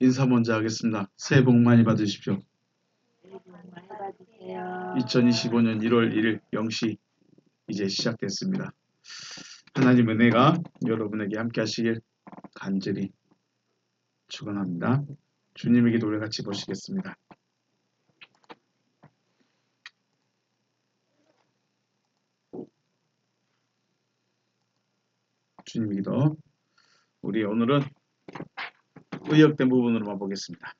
인사 먼저 하겠습니다. 새해 복 많이 받으십시오. 새해 복 많이 받으세요. 2025년 1월 1일 0시 이제 시작됐습니다. 하나님 은혜가 여러분에게 함께 하시길 간절히 축원합니다. 주님의 기도를 같이 보시겠습니다. 주님의 기도. 우리 오늘은 의역된 부분으로만 보겠습니다.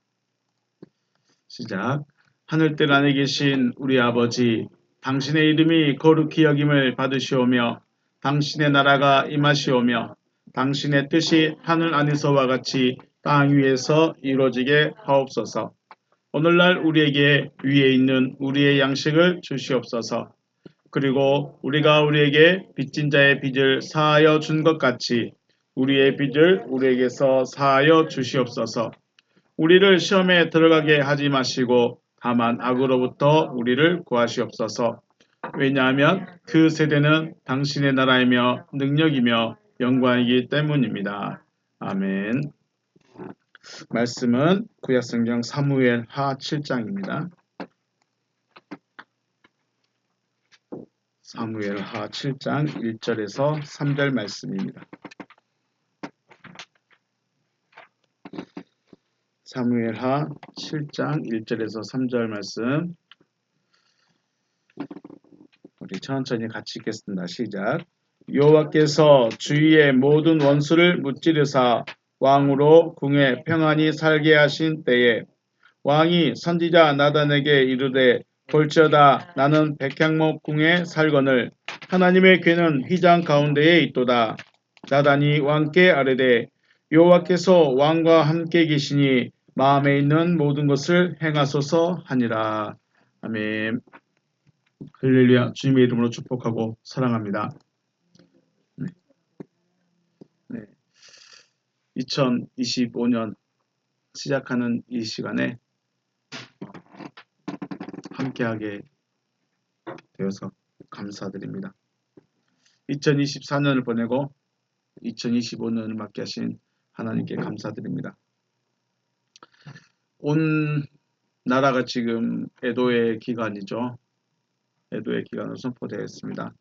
시작. 하늘들 안에 계신 우리 아버지, 당신의 이름이 거룩히 여김을 받으시오며 당신의 나라가 임하시오며 당신의 뜻이 하늘 안에서와 같이 땅 위에서 이루어지게 하옵소서. 오늘날 우리에게 위에 있는 우리의 양식을 주시옵소서. 그리고 우리가 우리에게 빚진 자의 빚을 사하여 준 것 같이 우리의 빚을 우리에게서 사하여 주시옵소서. 우리를 시험에 들어가게 하지 마시고 다만 악으로부터 우리를 구하시옵소서. 왜냐하면 그 세대는 당신의 나라이며 능력이며 영광이기 때문입니다. 아멘. 말씀은 구약성경 사무엘하 7장입니다. 사무엘하 7장 1절에서 3절 말씀입니다. 사무엘하 7장 1절에서 3절 말씀 우리 천천히 같이 읽겠습니다. 시작. 여호와께서 주위의 모든 원수를 무찌르사 왕으로 궁에 평안히 살게 하신 때에 왕이 선지자 나단에게 이르되 볼지어다 나는 백향목 궁에 살거늘 하나님의 궤는 휘장 가운데에 있도다. 나단이 왕께 아뢰되 여호와께서 왕과 함께 계시니 마음에 있는 모든 것을 행하소서 하니라. 아멘. 할렐루야. 주님의 이름으로 축복하고 사랑합니다. 네. 2025년 시작하는 이 시간에 함께하게 되어서 감사드립니다. 2024년을 보내고 2025년을 맞게 하신 하나님께 감사드립니다. 온 나라가 지금 애도의 기간이죠. 애도의 기간으로 선포되었습니다.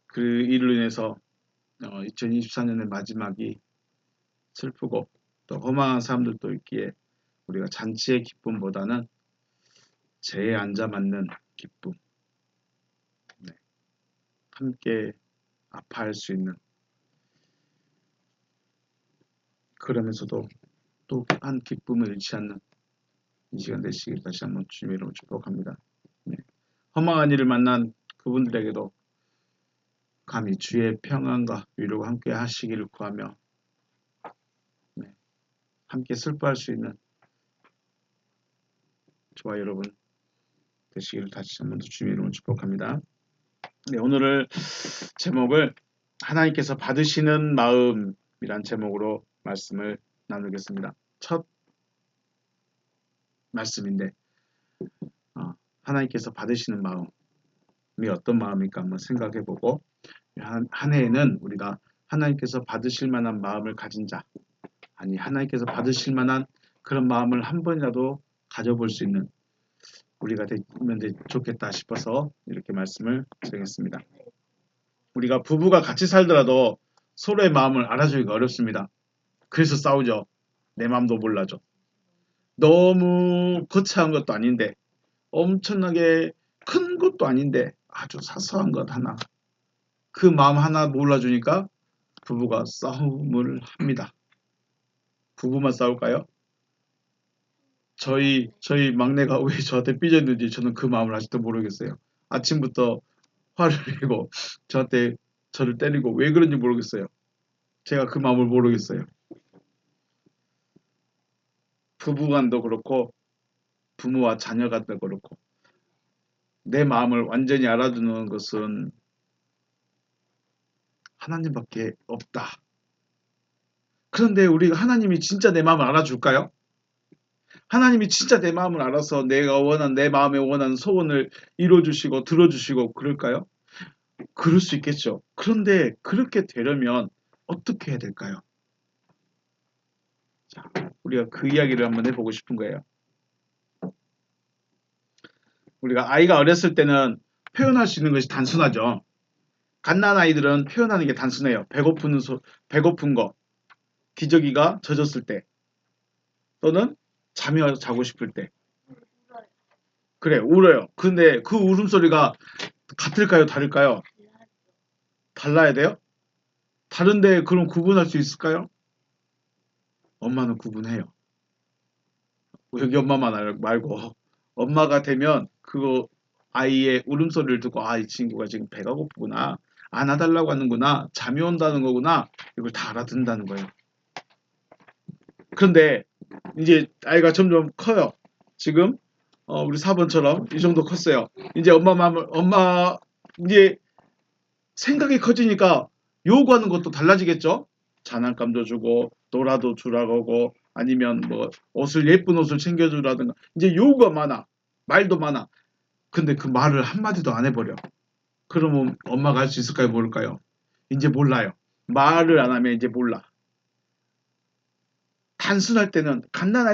그 일로 인해서 2024년의 마지막이 슬프고 또 허망한 사람들도 있기에 우리가 잔치의 기쁨보다는 재에 앉아 맞는 기쁨, 함께 아파할 수 있는 그러면서도 또 한 기쁨을 잃지 않는 이 시간 되시길 다시 한번 주님의 이름으로 축복합니다. 허망한 일을 만난 그분들에게도 감히 주의 평안과 위로가 함께 하시기를 구하며 함께 슬퍼할 수 있는 저와 여러분 되시기를 다시 한번 주님의 이름으로 축복합니다. 오늘 제목을 하나님께서 받으시는 마음이란 제목으로 말씀을 나누겠습니다. 첫 말씀인데 하나님께서 받으시는 마음이 어떤 마음일까 한번 생각해보고 한 해에는 우리가 하나님께서 받으실 만한 마음을 가진 자 아니 하나님께서 받으실 만한 그런 마음을 한 번이라도 가져볼 수 있는 우리가 되면 좋겠다 싶어서 이렇게 말씀을 드리겠습니다. 우리가 부부가 같이 살더라도 서로의 마음을 알아주기가 어렵습니다. 그래서 싸우죠. 내 마음도 몰라줘. 너무 거창한 것도 아닌데 엄청나게 큰 것도 아닌데 아주 사소한 것 하나 그 마음 하나 몰라주니까 부부가 싸움을 합니다. 부부만 싸울까요? 저희 막내가 왜 저한테 삐졌는지 저는 그 마음을 아직도 모르겠어요. 아침부터 화를 내고 저를 때리고 왜 그런지 모르겠어요. 제가 그 마음을 모르겠어요. 부부간도 그렇고 부모와 자녀간도 그렇고 내 마음을 완전히 알아주는 것은 하나님밖에 없다. 그런데 우리가 하나님이 진짜 내 마음을 알아줄까요? 하나님이 진짜 내 마음을 알아서 내가 원하는 내 마음에 원하는 소원을 이루어주시고 들어주시고 그럴까요? 그럴 수 있겠죠. 그런데 그렇게 되려면 어떻게 해야 될까요? 자, 우리가 그 이야기를 한번 해보고 싶은 거예요. 우리가 아이가 어렸을 때는 표현할 수 있는 것이 단순하죠. 갓난 아이들은 표현하는 게 단순해요. 배고픈 거, 기저귀가 젖었을 때, 또는 잠이 와서 자고 싶을 때. 그래, 울어요. 근데 그 울음소리가 같을까요? 다를까요? 달라야 돼요? 다른데 그럼 구분할 수 있을까요? 엄마는 구분해요. 여기 엄마만 말고 엄마가 되면 그 아이의 울음소리를 듣고 아, 이 친구가 지금 배가 고프구나. 안아달라고 하는구나. 잠이 온다는 거구나. 이걸 다 알아듣는다는 거예요. 그런데 이제 아이가 점점 커요. 지금 우리 4번처럼 이 정도 컸어요. 이제 엄마 이제 생각이 커지니까 요구하는 것도 달라지겠죠? 장난감도 주고 놀아도 주라고 하고 아니면 뭐 예쁜 옷을 챙겨주라든가 이제 요구가 많아. 말도 많아. 근데 그 말을 한마디도 안 해버려. 그러면 엄마가 할 수 있을까요? 모를까요? 이제 몰라요. 말을 안 하면 이제 몰라. 갓난할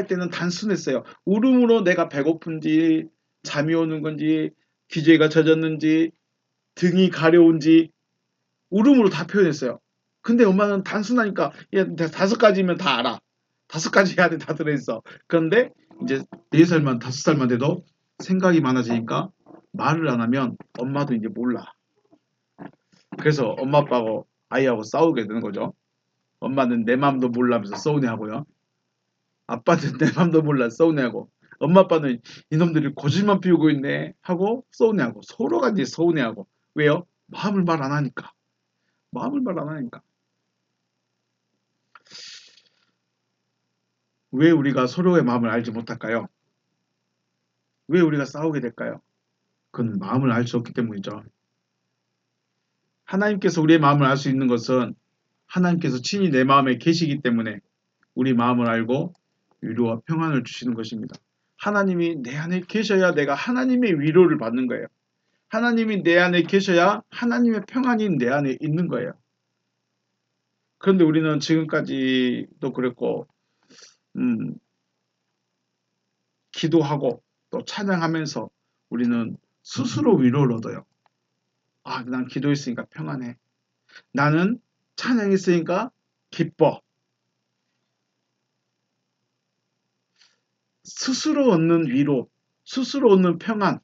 때는 단순했어요. 울음으로 내가 배고픈지, 잠이 오는 건지, 기저귀가 젖었는지, 등이 가려운지, 울음으로 다 표현했어요. 근데 엄마는 단순하니까, 야, 5가지면 다 알아. 5가지 해야 돼, 다 들어있어. 그런데 이제 4살만, 5살만 돼도 생각이 많아지니까 말을 안 하면 엄마도 이제 몰라. 그래서 엄마 아빠하고 아이하고 싸우게 되는 거죠. 엄마는 내 마음도 몰라면서 서운해하고요. 아빠는 내 맘도 몰라 서운해하고 엄마 아빠는 이놈들이 고집만 피우고 있네 하고 서운해하고 서로가 이제 서운해하고 왜요? 마음을 말 안 하니까 마음을 말 안 하니까 왜 우리가 서로의 마음을 알지 못할까요? 왜 우리가 싸우게 될까요? 그건 마음을 알 수 없기 때문이죠. 하나님께서 우리의 마음을 알 수 있는 것은 하나님께서 친히 내 마음에 계시기 때문에 우리 마음을 알고 위로와 평안을 주시는 것입니다. 하나님이 내 안에 계셔야 내가 하나님의 위로를 받는 거예요. 하나님이 내 안에 계셔야 하나님의 평안이 내 안에 있는 거예요. 그런데 우리는 지금까지도 그랬고 음, 기도하고 또 찬양하면서 우리는 스스로 위로를 얻어요. 아, 난 기도했으니까 평안해. 나는 찬양했으니까 기뻐. 스스로 얻는 위로, 스스로 얻는 평안,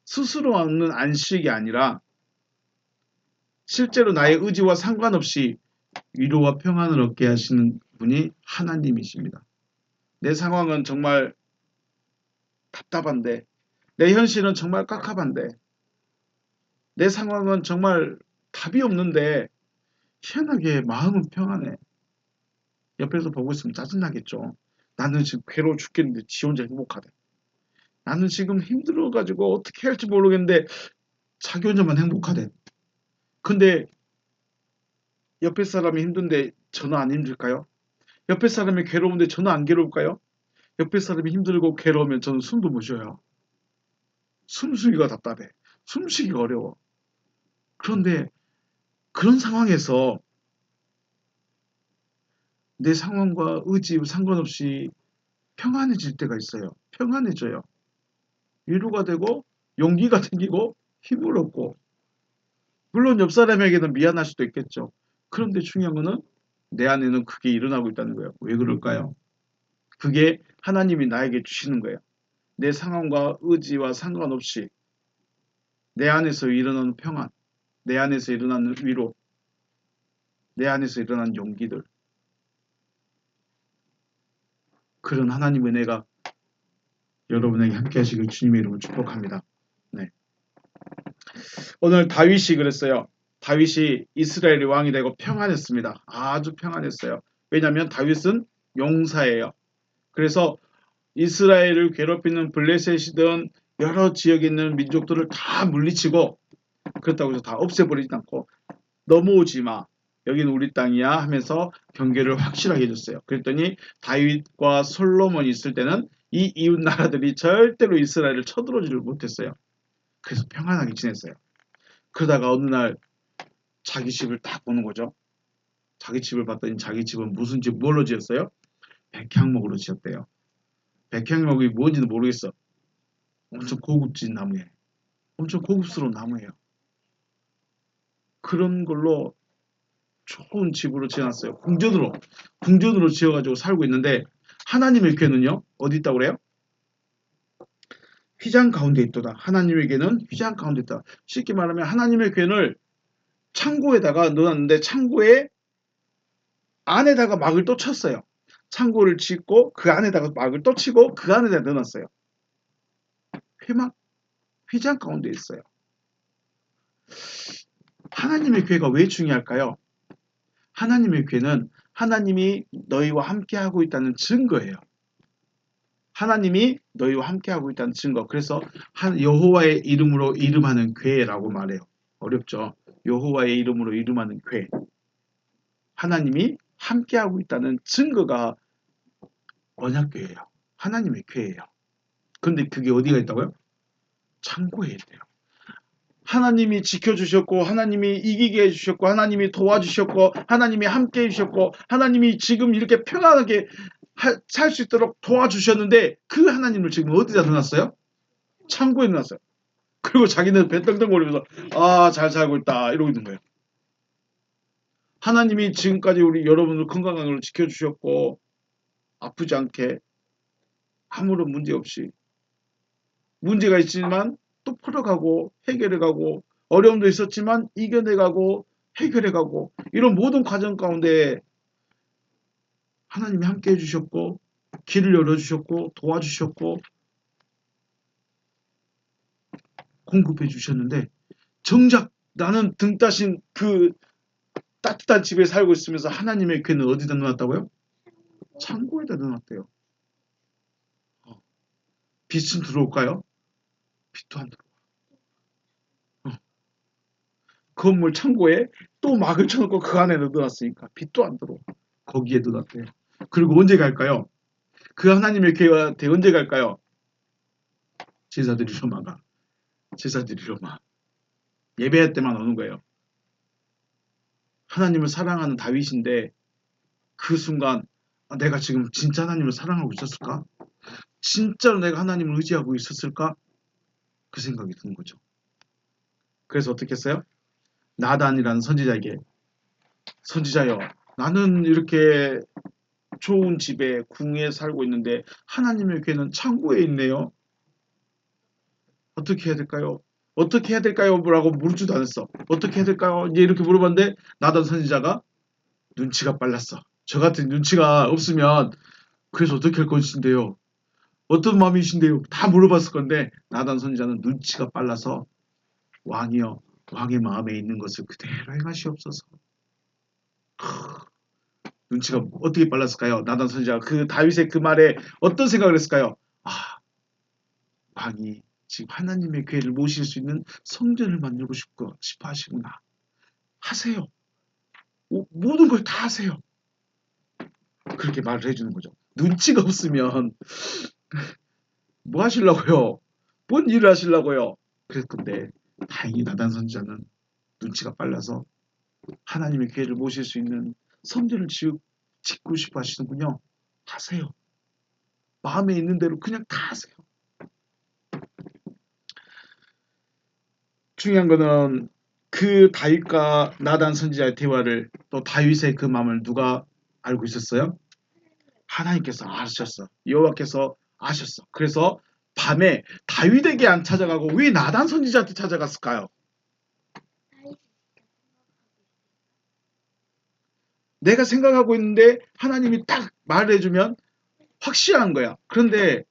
스스로 얻는 안식이 아니라 실제로 나의 의지와 상관없이 위로와 평안을 얻게 하시는 분이 하나님이십니다. 내 상황은 정말 답답한데, 내 현실은 정말 깝깝한데, 내 상황은 정말 답이 없는데, 희한하게 마음은 평안해. 옆에서 보고 있으면 짜증나겠죠. 나는 지금 괴로워 죽겠는데 지 혼자 행복하대. 나는 지금 힘들어가지고 어떻게 할지 모르겠는데 자기 혼자만 행복하대. 근데 옆에 사람이 힘든데 저는 안 힘들까요? 옆에 사람이 괴로운데 저는 안 괴로울까요? 옆에 사람이 힘들고 괴로우면 저는 숨도 못 쉬어요. 숨쉬기가 답답해. 숨쉬기가 어려워. 그런데 그런 상황에서 내 상황과 의지 상관없이 평안해질 때가 있어요. 평안해져요. 위로가 되고 용기가 생기고 힘을 얻고 물론 옆 사람에게는 미안할 수도 있겠죠. 그런데 중요한 거는 내 안에는 그게 일어나고 있다는 거예요. 왜 그럴까요? 그게 하나님이 나에게 주시는 거예요. 내 상황과 의지와 상관없이 내 안에서 일어나는 평안, 내 안에서 일어나는 위로, 내 안에서 일어나는 용기들. 그런 하나님의 은혜가 여러분에게 함께 하시길 주님의 이름으로 축복합니다. 네. 오늘 다윗이 그랬어요. 다윗이 이스라엘의 왕이 되고 평안했습니다. 아주 평안했어요. 왜냐하면 다윗은 용사예요. 그래서 이스라엘을 괴롭히는 블레셋이든 여러 지역에 있는 민족들을 다 물리치고 그렇다고 해서 다 없애버리지 않고 넘어오지 마. 여기는 우리 땅이야 하면서 경계를 확실하게 해줬어요. 그랬더니 다윗과 솔로몬이 있을 때는 이 이웃 나라들이 절대로 이스라엘을 쳐들어오지를 못했어요. 그래서 평안하게 지냈어요. 그러다가 어느 날 자기 집을 딱 보는 거죠. 자기 집을 봤더니 자기 집은 무슨 집 뭘로 지었어요? 백향목으로 지었대요. 백향목이 뭔지도 모르겠어. 엄청 고급진 나무에 엄청 고급스러운 나무예요. 그런 걸로 좋은 집으로 지어놨어요. 궁전으로 지어가지고 살고 있는데 하나님의 교회는요 어디 있다고 그래요? 휘장 가운데 있도다. 하나님에게는 휘장 가운데 있다. 쉽게 말하면 하나님의 교회를 창고에다가 넣어놨는데 창고에 안에다가 막을 또 쳤어요. 창고를 짓고 그 안에다가 막을 또 치고 그 안에다 넣어놨어요. 회막 휘장 가운데 있어요. 하나님의 교회가 왜 중요할까요? 하나님의 교회는 하나님이 너희와 함께하고 있다는 증거예요. 하나님이 너희와 함께하고 있다는 증거. 그래서 여호와의 이름으로 이름하는 교회라고 말해요. 어렵죠? 여호와의 이름으로 이름하는 교회. 하나님이 함께하고 있다는 증거가 언약교회예요. 하나님의 교회예요. 그런데 그게 어디가 있다고요? 창고에 있대요. 하나님이 지켜주셨고 하나님이 이기게 해주셨고 하나님이 도와주셨고 하나님이 함께 해주셨고 하나님이 지금 이렇게 편안하게 살 수 있도록 도와주셨는데 그 하나님을 지금 어디다 넣어놨어요? 창고에 넣어놨어요. 그리고 자기는 배 떨덩거리면서 잘 살고 있다 이러고 있는 거예요. 하나님이 지금까지 우리 여러분을 건강하게 지켜주셨고 아프지 않게 아무런 문제 없이 문제가 있지만 또 풀어가고 해결해가고 어려움도 있었지만 이겨내가고 해결해가고 이런 모든 과정 가운데 하나님이 함께 해주셨고 길을 열어주셨고 도와주셨고 공급해 주셨는데 정작 나는 등 따신 그 따뜻한 집에 살고 있으면서 하나님의 교회는 어디다 넣어놨다고요? 창고에다 넣어놨대요. 빛은 들어올까요? 빛도 안 들어와. 건물 창고에 또 막을 쳐놓고 그 안에 넣어놨으니까 빛도 안 들어와. 거기에 넣어놨대요. 그리고 언제 갈까요? 그 하나님의 교회한테 언제 갈까요? 제사 드리러 가. 제사 드리러 막. 예배할 때만 오는 거예요. 하나님을 사랑하는 다윗인데 그 순간 내가 지금 진짜 하나님을 사랑하고 있었을까? 진짜로 내가 하나님을 의지하고 있었을까? 그 생각이 드는 거죠. 그래서 어떻게 했어요? 나단이라는 선지자에게 선지자여 나는 이렇게 좋은 집에 궁에 살고 있는데 하나님의 교회는 창고에 있네요. 어떻게 해야 될까요? 어떻게 해야 될까요? 라고 물지도 않았어. 어떻게 해야 될까요? 이제 이렇게 물어봤는데 나단 선지자가 눈치가 빨랐어. 저 같은 눈치가 없으면 그래서 어떻게 할 것인데요? 어떤 마음이신데요? 다 물어봤을 건데 나단 선지자는 눈치가 빨라서 왕이여 왕의 마음에 있는 것을 그대로 행하시옵소서. 눈치가 어떻게 빨랐을까요? 나단 선지자가 그 다윗의 그 말에 어떤 생각을 했을까요? 왕이 지금 하나님의 교회를 모실 수 있는 성전을 만들고 싶어 하시구나. 하세요. 모든 걸 다 하세요. 그렇게 말을 해주는 거죠. 눈치가 없으면 뭐 하시려고요? 뭔 일을 하시려고요? 그랬건데 다행히 나단 선지자는 눈치가 빨라서 하나님의 교회를 모실 수 있는 성전을 짓고 싶어 하시는군요. 하세요. 마음에 있는 대로 그냥 다 하세요. 중요한 거는 그 다윗과 나단 선지자의 대화를 또 다윗의 그 마음을 누가 알고 있었어요? 하나님께서 아셨어. 여호와께서 아셨어. 그래서 밤에 다윗에게 안 찾아가고 왜 나단 선지자한테 찾아갔을까요? 내가 생각하고 있는데 하나님이 딱 말을 해주면 확실한 거야. 그런데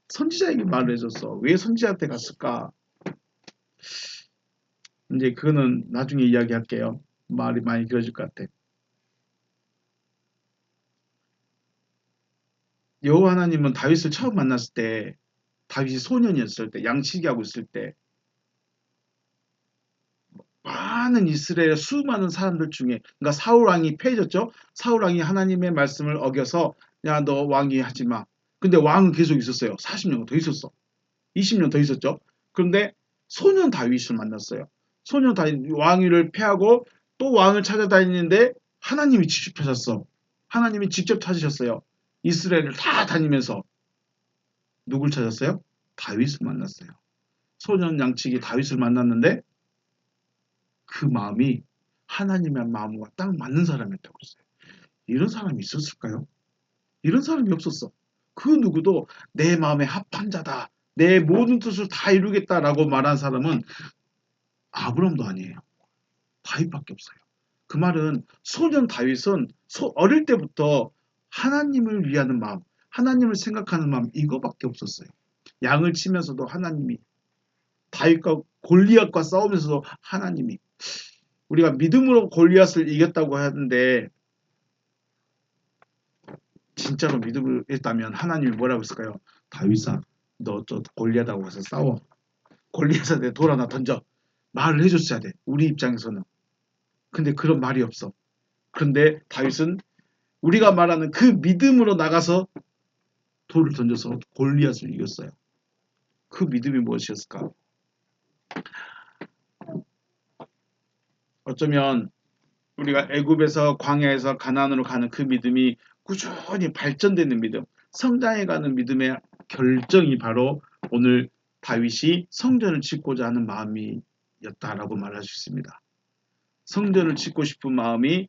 선지자에게 말을 해줬어. 왜 선지자한테 갔을까? 이제 그거는 나중에 이야기할게요. 말이 많이 길어질 것 같아. 여호와 하나님은 다윗을 처음 만났을 때 다윗이 소년이었을 때 양치기하고 있을 때 많은 이스라엘 수많은 사람들 중에 그러니까 사울 왕이 패해졌죠. 사울 왕이 하나님의 말씀을 어겨서 야 너 왕이 하지 마. 근데 왕은 계속 있었어요. 40년 더 있었어. 20년 더 있었죠. 그런데 소년 다윗을 만났어요. 소년 다윗 왕위를 패하고 또 왕을 찾아다니는데 하나님이 직접 찾았어. 하나님이 직접 찾으셨어요. 이스라엘을 다 다니면서 누굴 찾았어요? 다윗을 만났어요. 소년 양치기 다윗을 만났는데 그 마음이 하나님의 마음과 딱 맞는 사람이었다고 했어요. 이런 사람이 있었을까요? 이런 사람이 없었어. 그 누구도 내 마음에 합한 자다. 내 모든 뜻을 다 이루겠다라고 말한 사람은 아브람도 아니에요. 다윗밖에 없어요. 그 말은 소년 다윗은 어릴 때부터 하나님을 위하는 마음, 하나님을 생각하는 마음 이거밖에 없었어요. 양을 치면서도 하나님이, 다윗과 골리앗과 싸우면서도 하나님이, 우리가 믿음으로 골리앗을 이겼다고 하는데 진짜로 믿음을 했다면 하나님이 뭐라고 했을까요? 다윗아, 너 저 골리앗하고 가서 싸워. 골리앗한테 돌 하나 던져. 말을 해줬어야 돼. 우리 입장에서는. 근데 그런 말이 없어. 그런데 다윗은 우리가 말하는 그 믿음으로 나가서 돌을 던져서 골리앗을 이겼어요. 그 믿음이 무엇이었을까? 어쩌면 우리가 애굽에서 광야에서 가나안으로 가는 그 믿음이 꾸준히 발전되는 믿음, 성장해가는 믿음의 결정이 바로 오늘 다윗이 성전을 짓고자 하는 마음이었다라고 말할 수 있습니다. 성전을 짓고 싶은 마음이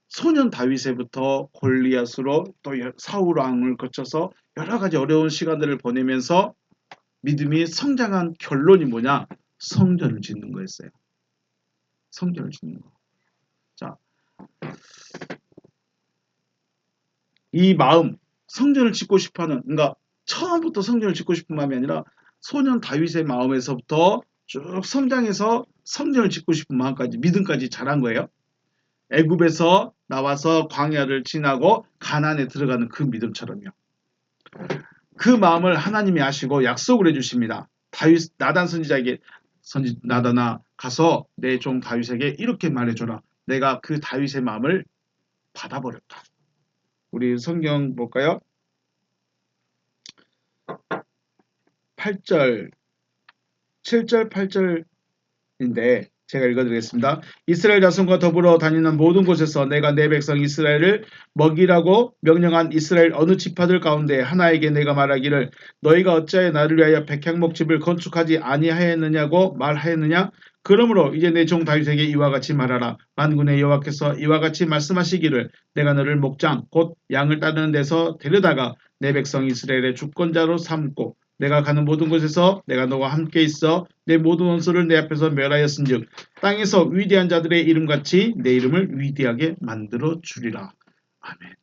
소년 다윗에부터 골리앗으로 또 사울 왕을 거쳐서 여러 가지 어려운 시간들을 보내면서 믿음이 성장한 결론이 뭐냐? 성전을 짓는 거였어요. 성전을 짓는 거. 자, 이 마음, 성전을 짓고 싶어하는, 그러니까 처음부터 성전을 짓고 싶은 마음이 아니라 소년 다윗의 마음에서부터 쭉 성장해서 성전을 짓고 싶은 마음까지, 믿음까지 자란 거예요. 애굽에서 나와서 광야를 지나고 가나안에 들어가는 그 믿음처럼요. 그 마음을 하나님이 아시고 약속을 해주십니다. 다윗 나단 선지자에게 나단아 가서 내 종 다윗에게 이렇게 말해줘라. 내가 그 다윗의 마음을 받아버렸다. 우리 성경 볼까요? 8절, 7절, 8절인데 제가 읽어드리겠습니다. 이스라엘 자손과 더불어 다니는 모든 곳에서 내가 내 백성 이스라엘을 먹이라고 명령한 이스라엘 어느 지파들 가운데 하나에게 내가 말하기를 너희가 어찌하여 나를 위하여 백향목집을 건축하지 아니하였느냐고 말하였느냐? 그러므로 이제 내 종 다윗에게 이와 같이 말하라. 만군의 여호와께서 이와 같이 말씀하시기를 내가 너를 목장 곧 양을 따르는 데서 데려다가 내 백성 이스라엘의 주권자로 삼고 내가 가는 모든 곳에서 내가 너와 함께 있어 내 모든 원수를 내 앞에서 멸하였은즉 땅에서 위대한 자들의 이름같이 내 이름을 위대하게 만들어 주리라. 아멘.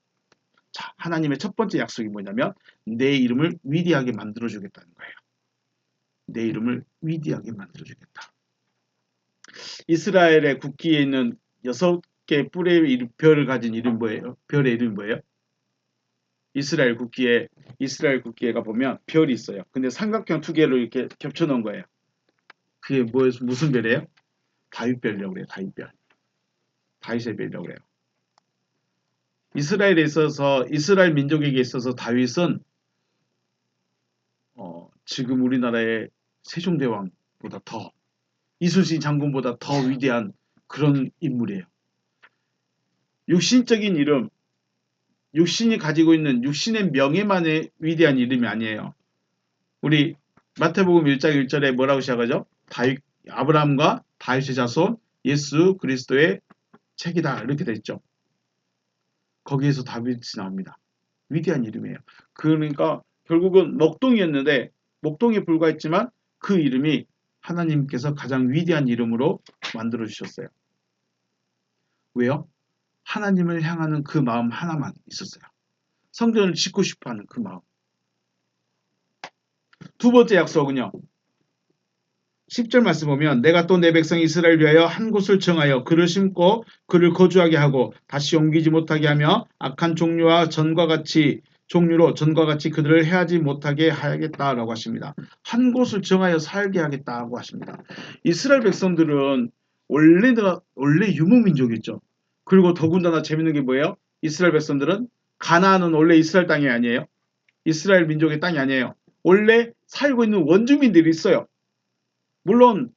자, 하나님의 첫 번째 약속이 뭐냐면 내 이름을 위대하게 만들어 주겠다는 거예요. 내 이름을 위대하게 만들어 주겠다. 이스라엘의 국기에 있는 6개 뿔의 별을 가진 이름 뭐예요? 별의 이름이 뭐예요? 이스라엘 국기에가 보면 별이 있어요. 근데 삼각형 2개로 이렇게 겹쳐 놓은 거예요. 그게 무슨 별이에요? 다윗별이라고 그래요. 다윗별. 다윗의 별이라고 그래요. 이스라엘에 있어서 이스라엘 민족에게 있어서 다윗은 지금 우리나라의 세종대왕보다 더 이순신 장군보다 더 위대한 그런 인물이에요. 육신적인 이름, 육신이 가지고 있는 육신의 명예만의 위대한 이름이 아니에요. 우리 마태복음 1장 1절에 뭐라고 시작하죠? 아브라함과 다윗의 자손 예수 그리스도의 책이다 이렇게 돼 있죠. 거기에서 다윗이 나옵니다. 위대한 이름이에요. 그러니까 결국은 먹동이었는데 먹동에 불과했지만 그 이름이 하나님께서 가장 위대한 이름으로 만들어 주셨어요. 왜요? 하나님을 향하는 그 마음 하나만 있었어요. 성전을 짓고 싶어하는 그 마음. 두 번째 약속은요. 10절 말씀 보면 내가 또 내 백성 이스라엘 위하여 한 곳을 정하여 그를 심고 그를 거주하게 하고 다시 옮기지 못하게 하며 악한 종류로 전과 같이 그들을 해하지 못하게 하겠다라고 하십니다. 한 곳을 정하여 살게 하겠다고 하십니다. 이스라엘 백성들은 원래 유목민족이죠. 그리고 더군다나 재밌는 게 뭐예요? 이스라엘 백성들은 가나안은 원래 이스라엘 땅이 아니에요. 이스라엘 민족의 땅이 아니에요. 원래 살고 있는 원주민들이 있어요. 물론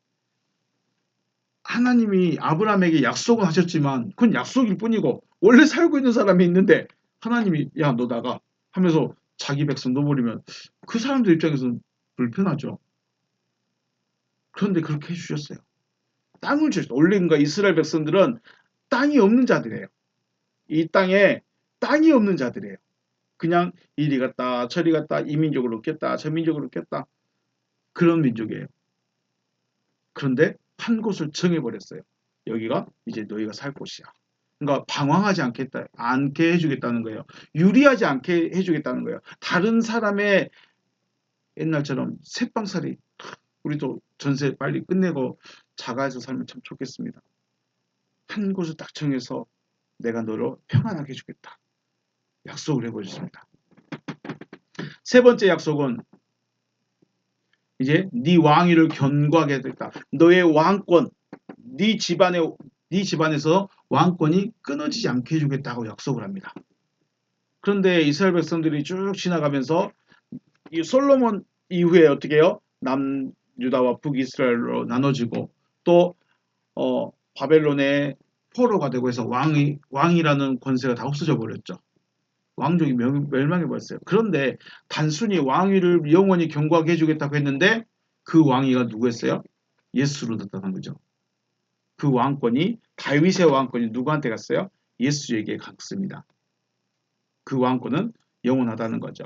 하나님이 아브라함에게 약속은 하셨지만 그건 약속일 뿐이고 원래 살고 있는 사람이 있는데 하나님이 야 너 나가 하면서 자기 백성 넣어버리면 그 사람들 입장에서는 불편하죠. 그런데 그렇게 해주셨어요. 땅을 주셨어요. 원래 그러니까 이스라엘 백성들은 땅이 없는 자들이에요. 이 땅에 땅이 없는 자들이에요. 그냥 이리 갔다 저리 갔다 이 민족으로 꼈다 저 민족으로 꼈다 그런 민족이에요. 그런데 한 곳을 정해버렸어요. 여기가 이제 너희가 살 곳이야. 그러니까 방황하지 않게 해주겠다는 거예요. 유리하지 않게 해주겠다는 거예요. 다른 사람의 옛날처럼 새빵살이 우리도 전세 빨리 끝내고 자가에서 살면 참 좋겠습니다. 한 곳을 딱 정해서 내가 너를 평안하게 해주겠다. 약속을 해버렸습니다. 세 번째 약속은 이제 네 왕위를 견고하게 하겠다. 너의 왕권, 네 집안에서 왕권이 끊어지지 않게 해주겠다고 약속을 합니다. 그런데 이스라엘 백성들이 쭉 지나가면서 이 솔로몬 이후에 어떻게 해요? 남유다와 북이스라엘로 나눠지고 또 바벨론의 포로가 되고 해서 왕이라는 권세가 다 없어져 버렸죠. 왕족이 멸망해 버렸어요. 그런데 단순히 왕위를 영원히 견고하게 해주겠다고 했는데 그 왕위가 누구였어요? 예수로 나타난 거죠. 그 왕권이 다윗의 왕권이 누구한테 갔어요? 예수에게 갔습니다. 그 왕권은 영원하다는 거죠.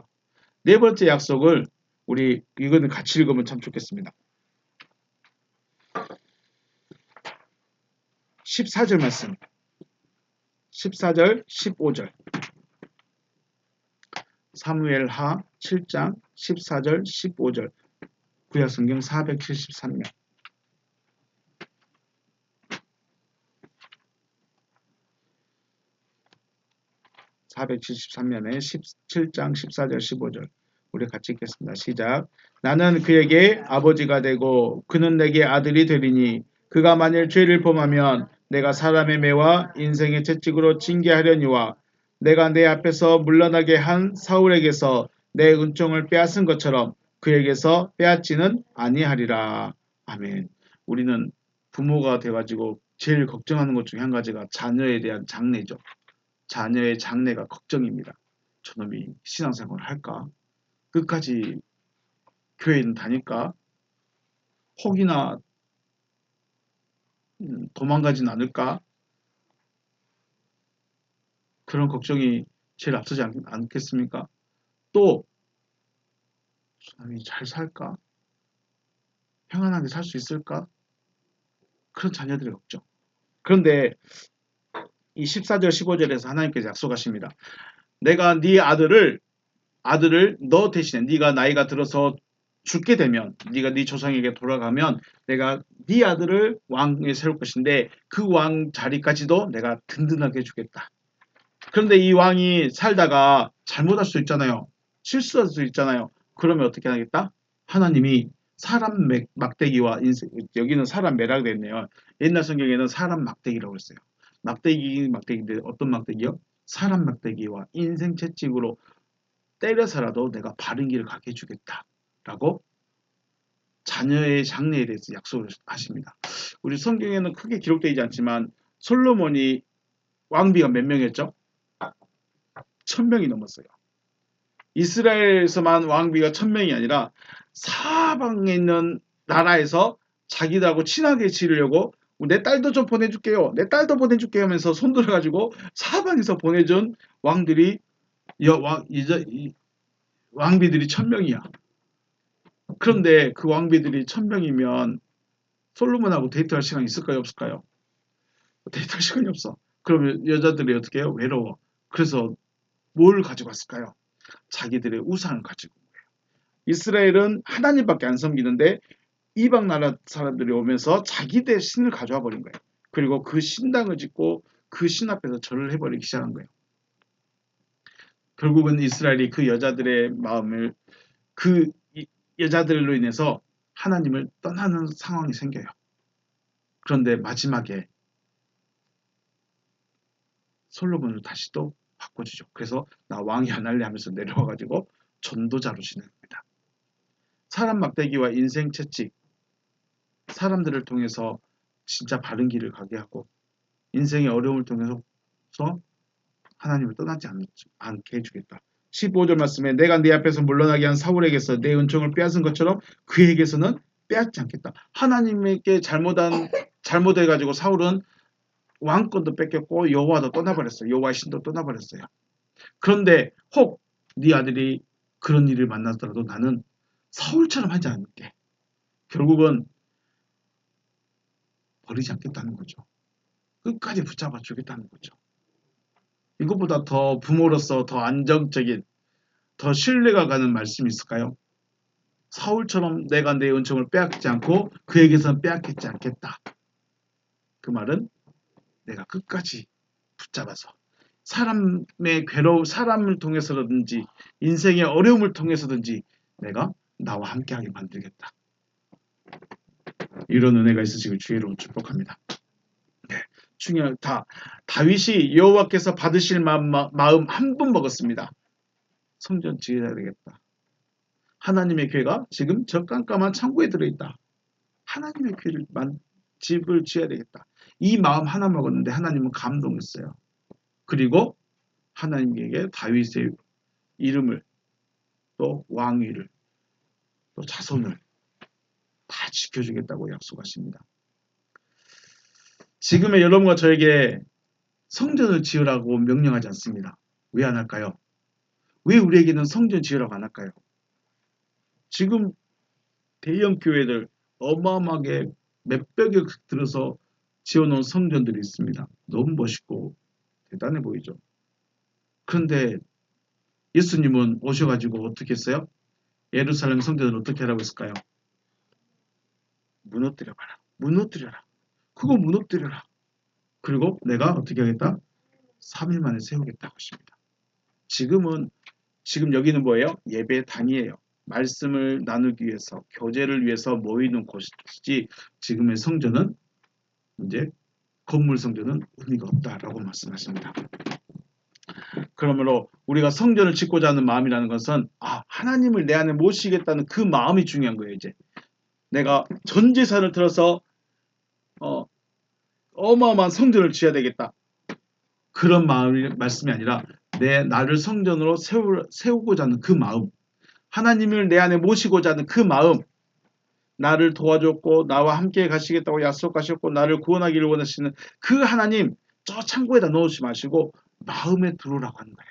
네 번째 약속을 우리 이거는 같이 읽으면 참 좋겠습니다. 14절 말씀. 14절, 15절. 사무엘하 7장 14절, 15절. 구약성경 473면. 473면에 17장 14절 15절 우리 같이 읽겠습니다. 시작. 나는 그에게 아버지가 되고 그는 내게 아들이 되리니 그가 만일 죄를 범하면 내가 사람의 매와 인생의 채찍으로 징계하려니와 내가 내 앞에서 물러나게 한 사울에게서 내 은총을 빼앗은 것처럼 그에게서 빼앗지는 아니하리라. 아멘. 우리는 부모가 돼가지고 제일 걱정하는 것 중에 한 가지가 자녀에 대한 장래죠. 자녀의 장래가 걱정입니다. 저놈이 신앙생활을 할까? 끝까지 교회는 다닐까? 혹이나 도망가진 않을까? 그런 걱정이 제일 앞서지 않겠습니까? 또 저놈이 잘 살까? 평안하게 살 수 있을까? 그런 자녀들의 걱정. 그런데 이 14절 15절에서 하나님께서 약속하십니다. 내가 네 아들을 너 대신에 네가 나이가 들어서 죽게 되면 네가 네 조상에게 돌아가면 내가 네 아들을 왕에 세울 것인데 그 왕 자리까지도 내가 든든하게 해주겠다. 그런데 이 왕이 살다가 잘못할 수 있잖아요. 실수할 수 있잖아요. 그러면 어떻게 하겠다? 하나님이 사람 막대기와 여기는 사람 매라고 되어 있네요. 옛날 성경에는 사람 막대기라고 했어요. 막대기인데 어떤 막대기요? 사람 막대기와 인생 채찍으로 때려서라도 내가 바른 길을 가게 해주겠다라고 자녀의 장래에 대해서 약속을 하십니다. 우리 성경에는 크게 기록되지 않지만 솔로몬이 왕비가 몇 명이었죠? 1000명이 넘었어요. 이스라엘에서만 왕비가 1000명이 아니라 사방에 있는 나라에서 자기들하고 친하게 지내려고 내 딸도 좀 보내줄게요. 내 딸도 보내줄게요 하면서 손들어가지고 사방에서 보내준 왕들이 왕비들이 1000명이야. 그런데 그 왕비들이 1000명이면 솔로몬하고 데이트할 시간이 있을까요? 없을까요? 데이트할 시간이 없어. 그러면 여자들이 어떻게 해요? 외로워. 그래서 뭘 가지고 왔을까요? 자기들의 우상을 가지고 온 거예요. 이스라엘은 하나님밖에 안 섬기는데 이방 나라 사람들이 오면서 자기들 신을 가져와 버린 거예요. 그리고 그 신당을 짓고 그 신 앞에서 절을 해버리기 시작한 거예요. 결국은 이스라엘이 그 여자들의 마음을 그 여자들로 인해서 하나님을 떠나는 상황이 생겨요. 그런데 마지막에 솔로몬을 다시 또 바꿔주죠. 그래서 나 왕이 안 할래 하면서 내려와가지고 전도자로 지냅니다. 사람 막대기와 인생 채찍, 사람들을 통해서 진짜 바른 길을 가게 하고 인생의 어려움을 통해서 하나님을 떠나지 않게 해주겠다. 15절 말씀에 내가 네 앞에서 물러나게 한 사울에게서 내 은총을 빼앗은 것처럼 그에게서는 빼앗지 않겠다. 하나님에게 잘못해가지고 사울은 왕권도 뺏겼고 여호와도 떠나버렸어요. 여호와의 신도 떠나버렸어요. 그런데 혹 네 아들이 그런 일을 만나더라도 나는 사울처럼 하지 않을게. 결국은 버리지 않겠다는 거죠. 끝까지 붙잡아 주겠다는 거죠. 이것보다 더 부모로서 더 안정적인, 더 신뢰가 가는 말씀이 있을까요? 사울처럼 내가 내 은총을 빼앗지 않고 그에게서는 빼앗겠지 않겠다. 그 말은 내가 끝까지 붙잡아서 사람을 통해서든지 인생의 어려움을 통해서든지 내가 나와 함께하게 만들겠다. 이런 은혜가 있으시길 주의로 축복합니다. 다윗이 여호와께서 받으실 마음 한 번 먹었습니다. 성전 지어야 되겠다. 하나님의 궤가 지금 저 깜깜한 창고에 들어있다. 하나님의 집을 지어야 되겠다. 이 마음 하나 먹었는데 하나님은 감동했어요. 그리고 하나님에게 다윗의 이름을 또 왕위를 또 자손을 다 지켜주겠다고 약속하십니다. 지금의 여러분과 저에게 성전을 지으라고 명령하지 않습니다. 왜 안 할까요? 왜 우리에게는 성전 지으라고 안 할까요? 지금 대형 교회들 어마어마하게 몇백억 들어서 지어놓은 성전들이 있습니다. 너무 멋있고 대단해 보이죠. 그런데 예수님은 오셔가지고 어떻게 했어요? 예루살렘 성전을 어떻게 하라고 했을까요? 무너뜨려봐라. 무너뜨려라. 그거 무너뜨려라. 그리고 내가 어떻게 하겠다? 3일 만에 세우겠다고 하십니다. 지금 여기는 뭐예요? 예배당이에요. 말씀을 나누기 위해서, 교제를 위해서 모이는 곳이지 지금의 성전은 이제 건물 성전은 의미가 없다라고 말씀하십니다. 그러므로 우리가 성전을 짓고자 하는 마음이라는 것은 하나님을 내 안에 모시겠다는 그 마음이 중요한 거예요. 이제 내가 전 재산을 들어서 어마어마한 성전을 지어야 되겠다. 그런 말씀이 아니라 나를 성전으로 세우고자 하는 그 마음, 하나님을 내 안에 모시고자 하는 그 마음, 나를 도와줬고 나와 함께 가시겠다고 약속하셨고 나를 구원하기를 원하시는 그 하나님 저 창고에다 넣으시 마시고 마음에 들어오라고 하는 거예요.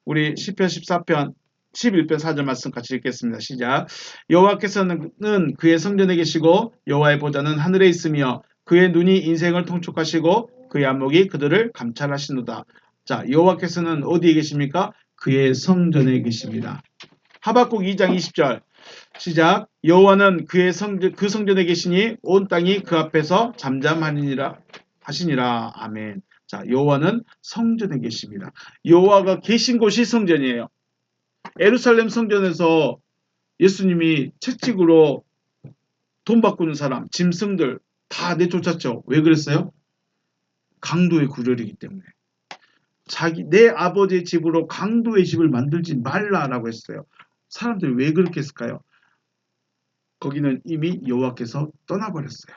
우리 시편 14편 11편 4절 말씀 같이 읽겠습니다. 시작. 여호와께서는 그의 성전에 계시고 여호와의 보좌는 하늘에 있으며 그의 눈이 인생을 통촉하시고 그의 안목이 그들을 감찰하시노다. 자, 여호와께서는 어디에 계십니까? 그의 성전에 계십니다. 하박국 2장 20절 시작. 여호와는 그 성전에 계시니 온 땅이 그 앞에서 잠잠하니라 하시니라. 아멘. 자, 여호와는 성전에 계십니다. 여호와가 계신 곳이 성전이에요. 예루살렘 성전에서 예수님이 채찍으로 돈 바꾸는 사람, 짐승들 다 내쫓았죠. 왜 그랬어요? 강도의 구렬이기 때문에. 내 아버지의 집으로 강도의 집을 만들지 말라라고 했어요. 사람들이 왜 그렇게 했을까요? 거기는 이미 여호와께서 떠나버렸어요.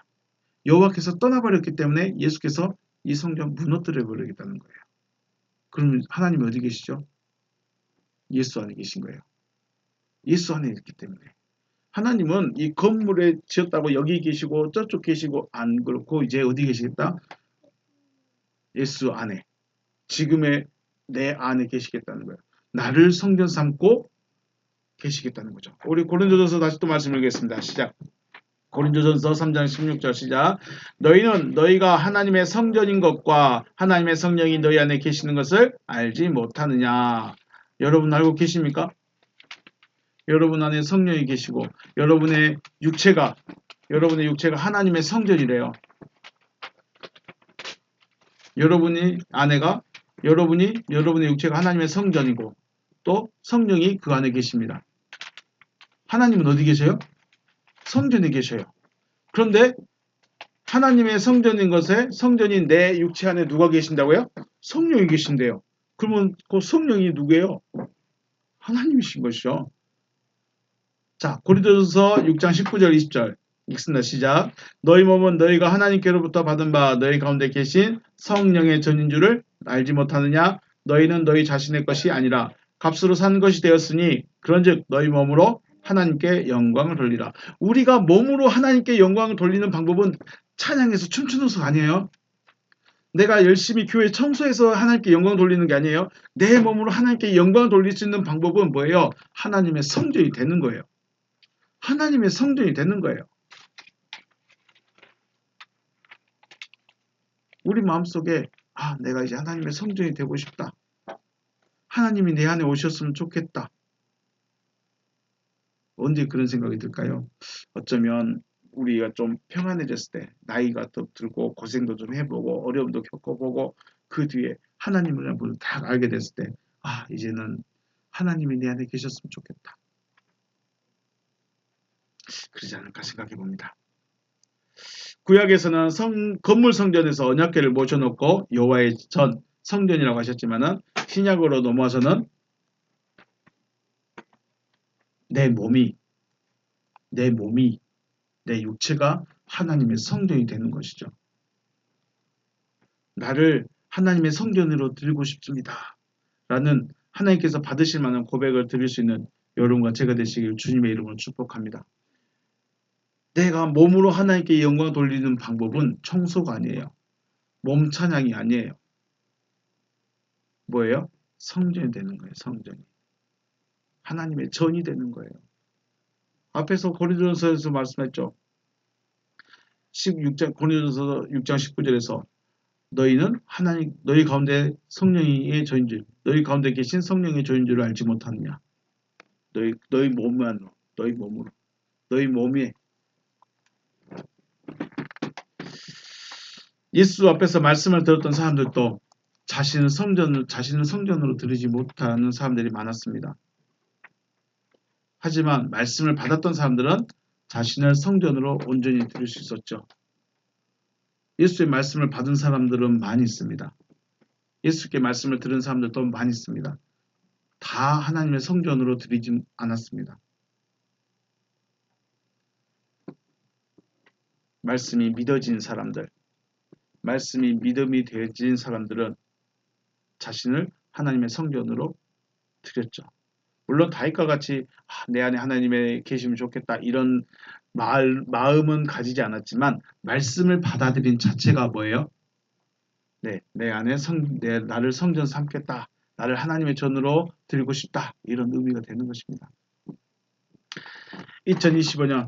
여호와께서 떠나버렸기 때문에 예수께서 이 성전 무너뜨려 버리겠다는 거예요. 그러면 하나님이 어디 계시죠? 예수 안에 계신 거예요. 예수 안에 있기 때문에. 하나님은 이 건물에 지었다고 여기 계시고 저쪽 계시고 안 그렇고 이제 어디 계시겠다? 예수 안에. 지금의 내 안에 계시겠다는 거예요. 나를 성전 삼고 계시겠다는 거죠. 우리 고린도전서 다시 또 말씀 읽겠습니다. 시작. 고린도전서 3장 16절 시작. 너희는 너희가 하나님의 성전인 것과 하나님의 성령이 너희 안에 계시는 것을 알지 못하느냐. 여러분 알고 계십니까? 여러분 안에 성령이 계시고 여러분의 육체가 하나님의 성전이래요. 여러분의 육체가 하나님의 성전이고 또 성령이 그 안에 계십니다. 하나님은 어디 계셔요? 성전에 계셔요. 그런데 하나님의 성전인 것에 성전인 내 육체 안에 누가 계신다고요? 성령이 계신대요. 그러면 그 성령이 누구예요? 하나님이신 것이죠. 자, 고린도전서 6장 19절 20절 읽습니다. 시작. 너희 몸은 너희가 하나님께로부터 받은 바 너희 가운데 계신 성령의 전인 줄을 알지 못하느냐? 너희는 너희 자신의 것이 아니라 값으로 산 것이 되었으니 그런즉 너희 몸으로 하나님께 영광을 돌리라. 우리가 몸으로 하나님께 영광을 돌리는 방법은 찬양해서 춤추는 것 아니에요. 내가 열심히 교회 청소해서 하나님께 영광 돌리는 게 아니에요. 내 몸으로 하나님께 영광 돌릴 수 있는 방법은 뭐예요? 하나님의 성전이 되는 거예요. 하나님의 성전이 되는 거예요. 우리 마음속에 내가 이제 하나님의 성전이 되고 싶다. 하나님이 내 안에 오셨으면 좋겠다. 언제 그런 생각이 들까요? 어쩌면 우리가 좀 평안해졌을 때 나이가 더 들고 고생도 좀 해보고 어려움도 겪어보고 그 뒤에 하나님을 딱 알게 됐을 때 이제는 하나님이 내 안에 계셨으면 좋겠다. 그러지 않을까 생각해 봅니다. 구약에서는 건물 성전에서 언약궤를 모셔놓고 여호와의 전 성전이라고 하셨지만은 신약으로 넘어와서는 내 몸이 내 육체가 하나님의 성전이 되는 것이죠. 나를 하나님의 성전으로 드리고 싶습니다. 라는 하나님께서 받으실 만한 고백을 드릴 수 있는 여러분과 제가 되시길 주님의 이름으로 축복합니다. 내가 몸으로 하나님께 영광 돌리는 방법은 청소가 아니에요. 몸 찬양이 아니에요. 뭐예요? 성전이 되는 거예요. 성전이. 하나님의 전이 되는 거예요. 앞에서 고린도전서에서 말씀했죠. 16장 고린도전서 6장 19절에서 너희는 너희 가운데 성령의 전인 줄, 너희 가운데 계신 성령의 전인 줄을 알지 못하느냐. 너희 몸으로, 너희 몸에 예수 앞에서 말씀을 들었던 사람들도 자신을 성전으로 드리지 못하는 사람들이 많았습니다. 하지만 말씀을 받았던 사람들은 자신을 성전으로 온전히 드릴 수 있었죠. 예수의 말씀을 받은 사람들은 많이 있습니다. 예수께 말씀을 들은 사람들도 많이 있습니다. 다 하나님의 성전으로 드리진 않았습니다. 말씀이 믿어진 사람들, 말씀이 믿음이 되어진 사람들은 자신을 하나님의 성전으로 드렸죠. 물론 다윗과 같이 내 안에 하나님의 계시면 좋겠다 이런 마음은 가지지 않았지만 말씀을 받아들인 자체가 뭐예요? 내 안에 나를 성전 삼겠다. 나를 하나님의 전으로 드리고 싶다. 이런 의미가 되는 것입니다. 2025년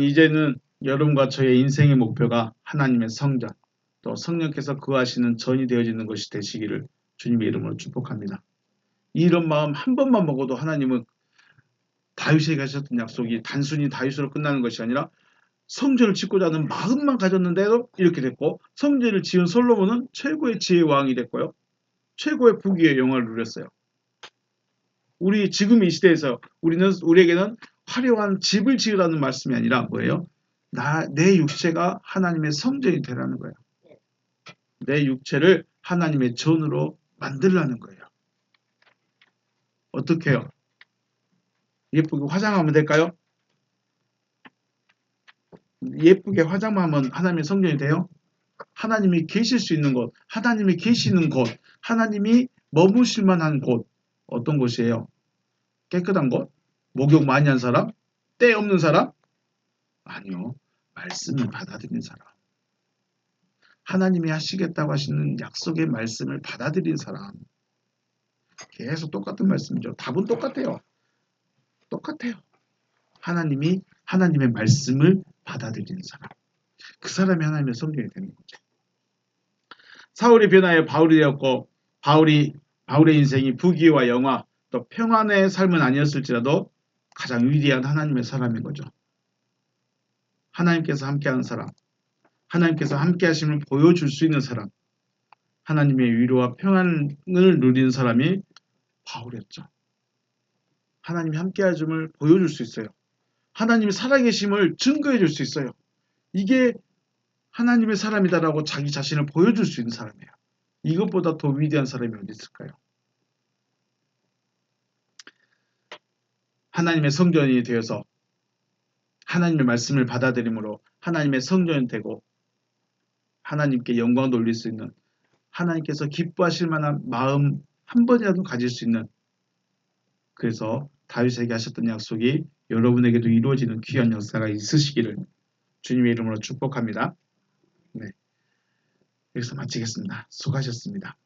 이제는 여러분과 저의 인생의 목표가 하나님의 성전 또 성령께서 거하시는 전이 되어지는 것이 되시기를 주님의 이름으로 축복합니다. 이런 마음 한 번만 먹어도 하나님은 다윗에게 하셨던 약속이 단순히 다윗으로 끝나는 것이 아니라 성전을 짓고자 하는 마음만 가졌는데도 이렇게 됐고 성전을 지은 솔로몬은 최고의 지혜의 왕이 됐고요. 최고의 부귀의 영화를 누렸어요. 우리 지금 이 시대에서 우리에게는 화려한 집을 지으라는 말씀이 아니라 뭐예요? 내 육체가 하나님의 성전이 되라는 거예요. 내 육체를 하나님의 전으로 만들라는 거예요. 어떻게 해요? 예쁘게 화장하면 될까요? 예쁘게 화장만 하면 하나님의 성전이 돼요? 하나님이 계실 수 있는 곳, 하나님이 계시는 곳, 하나님이 머무실 만한 곳, 어떤 곳이에요? 깨끗한 곳? 목욕 많이 한 사람? 때 없는 사람? 아니요. 말씀을 받아들인 사람. 하나님이 하시겠다고 하시는 약속의 말씀을 받아들인 사람. 계속 똑같은 말씀이죠. 답은 똑같아요. 똑같아요. 하나님의 말씀을 받아들이는 사람. 그 사람이 하나님의 성전이 되는 거죠. 사울이 변하여 바울이 되었고 바울의 인생이 부귀와 영화 또 평안의 삶은 아니었을지라도 가장 위대한 하나님의 사람인 거죠. 하나님께서 함께하는 사람, 하나님께서 함께하심을 보여줄 수 있는 사람, 하나님의 위로와 평안을 누리는 사람이 바울이었죠. 하나님이 함께하심을 보여줄 수 있어요. 하나님이 살아계심을 증거해 줄 수 있어요. 이게 하나님의 사람이다라고 자기 자신을 보여줄 수 있는 사람이에요. 이것보다 더 위대한 사람이 어디 있을까요? 하나님의 성전이 되어서 하나님의 말씀을 받아들임으로 하나님의 성전이 되고 하나님께 영광 돌릴 수 있는 하나님께서 기뻐하실 만한 마음 한 번이라도 가질 수 있는, 그래서 다윗에게 하셨던 약속이 여러분에게도 이루어지는 귀한 역사가 있으시기를 주님의 이름으로 축복합니다. 네, 여기서 마치겠습니다. 수고하셨습니다.